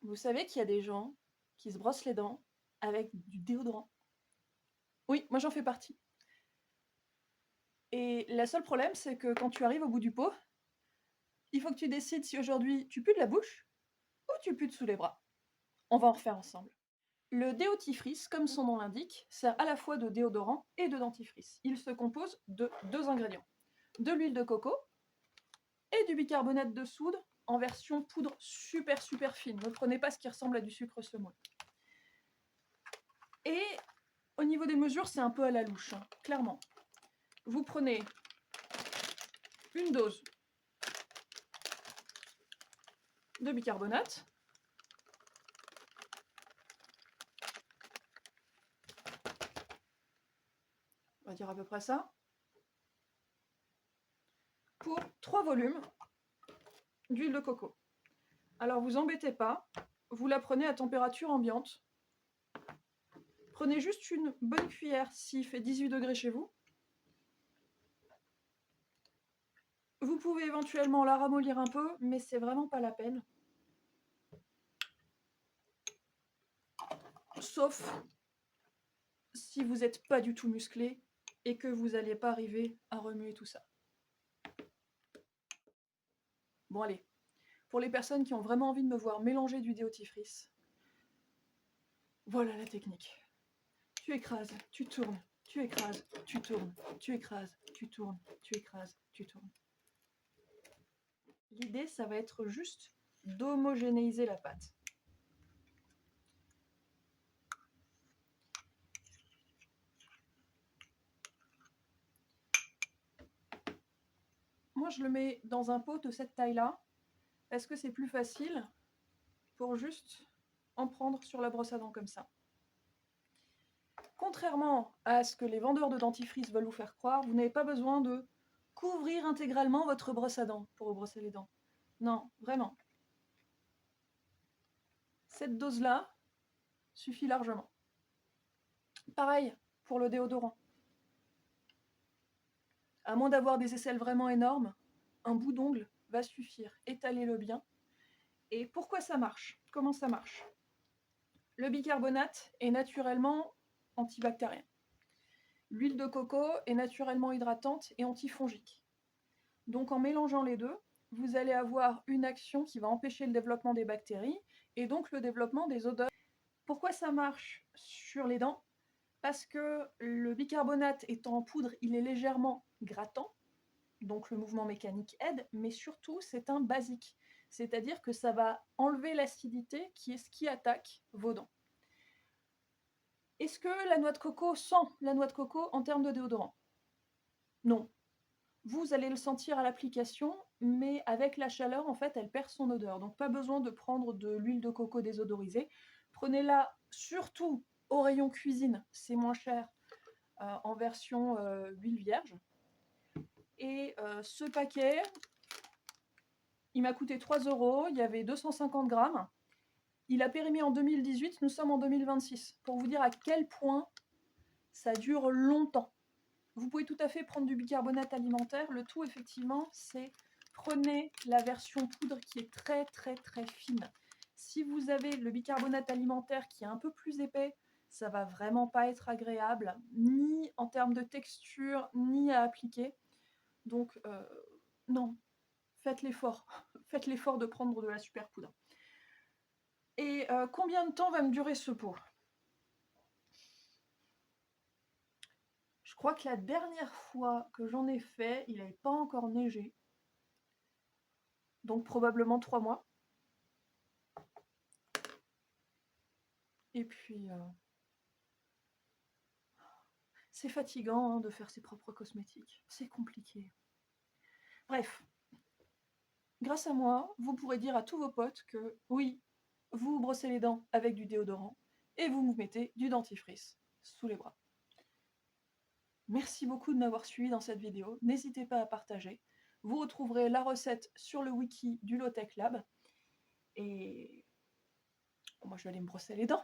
Vous savez qu'il y a des gens qui se brossent les dents avec du déodorant? Oui, moi j'en fais partie. Et le seul problème, c'est que quand tu arrives au bout du pot, il faut que tu décides si aujourd'hui tu pues de la bouche ou tu pues de sous les bras. On va en refaire ensemble. Le déotifrice, comme son nom l'indique, sert à la fois de déodorant et de dentifrice. Il se compose de deux ingrédients, de l'huile de coco et du bicarbonate de soude en version poudre super fine. Ne prenez pas ce qui ressemble à du sucre semoule. Et au niveau des mesures, c'est un peu à la louche, hein, clairement. Vous prenez une dose de bicarbonate, on va dire à peu près ça, pour 3 volumes d'huile de coco. Alors vous embêtez pas, vous la prenez à température ambiante. Prenez juste une bonne cuillère s'il fait 18 degrés chez vous. Vous pouvez éventuellement la ramollir un peu, mais c'est vraiment pas la peine. Sauf si vous n'êtes pas du tout musclé et que vous n'alliez pas arriver à remuer tout ça. Bon allez, pour les personnes qui ont vraiment envie de me voir mélanger du déotifrice, voilà la technique. Tu écrases, tu tournes, tu écrases, tu tournes, tu écrases, tu tournes, tu écrases, tu tournes. L'idée, ça va être juste d'homogénéiser la pâte. Moi, je le mets dans un pot de cette taille-là, parce que c'est plus facile pour juste en prendre sur la brosse à dents comme ça. Contrairement à ce que les vendeurs de dentifrice veulent vous faire croire, vous n'avez pas besoin de couvrir intégralement votre brosse à dents pour vous brosser les dents. Non, vraiment. Cette dose-là suffit largement. Pareil pour le déodorant. À moins d'avoir des aisselles vraiment énormes, un bout d'ongle va suffire. Étalez-le bien. Et pourquoi ça marche? Comment ça marche? Le bicarbonate est naturellement antibactérien. L'huile de coco est naturellement hydratante et antifongique. Donc en mélangeant les deux, vous allez avoir une action qui va empêcher le développement des bactéries et donc le développement des odeurs. Pourquoi ça marche sur les dents? Parce que le bicarbonate étant en poudre, il est légèrement grattant, donc le mouvement mécanique aide, mais surtout c'est un basique. C'est-à-dire que ça va enlever l'acidité qui est ce qui attaque vos dents. Est-ce que la noix de coco sent la noix de coco en termes de déodorant? Non. Vous allez le sentir à l'application, mais avec la chaleur, en fait, elle perd son odeur. Donc pas besoin de prendre de l'huile de coco désodorisée. Prenez-la surtout au rayon cuisine, c'est moins cher, en version huile vierge. Et ce paquet, il m'a coûté 3 €, il y avait 250 grammes. Il a périmé en 2018, nous sommes en 2026. Pour vous dire à quel point ça dure longtemps. Vous pouvez tout à fait prendre du bicarbonate alimentaire. Le tout, effectivement, c'est prenez la version poudre qui est très fine. Si vous avez le bicarbonate alimentaire qui est un peu plus épais, ça va vraiment pas être agréable, ni en termes de texture, ni à appliquer. Donc, non, faites l'effort. Faites l'effort de prendre de la super poudre. Et combien de temps va me durer ce pot? Je crois que la dernière fois que j'en ai fait, il n'avait pas encore neigé. Donc probablement 3 mois. Et puis, c'est fatigant hein, de faire ses propres cosmétiques. C'est compliqué. Bref, grâce à moi, vous pourrez dire à tous vos potes que oui, vous vous brossez les dents avec du déodorant et vous vous mettez du dentifrice sous les bras. Merci beaucoup de m'avoir suivi dans cette vidéo. N'hésitez pas à partager. Vous retrouverez la recette sur le wiki du Low Tech Lab. Et moi, je vais aller me brosser les dents.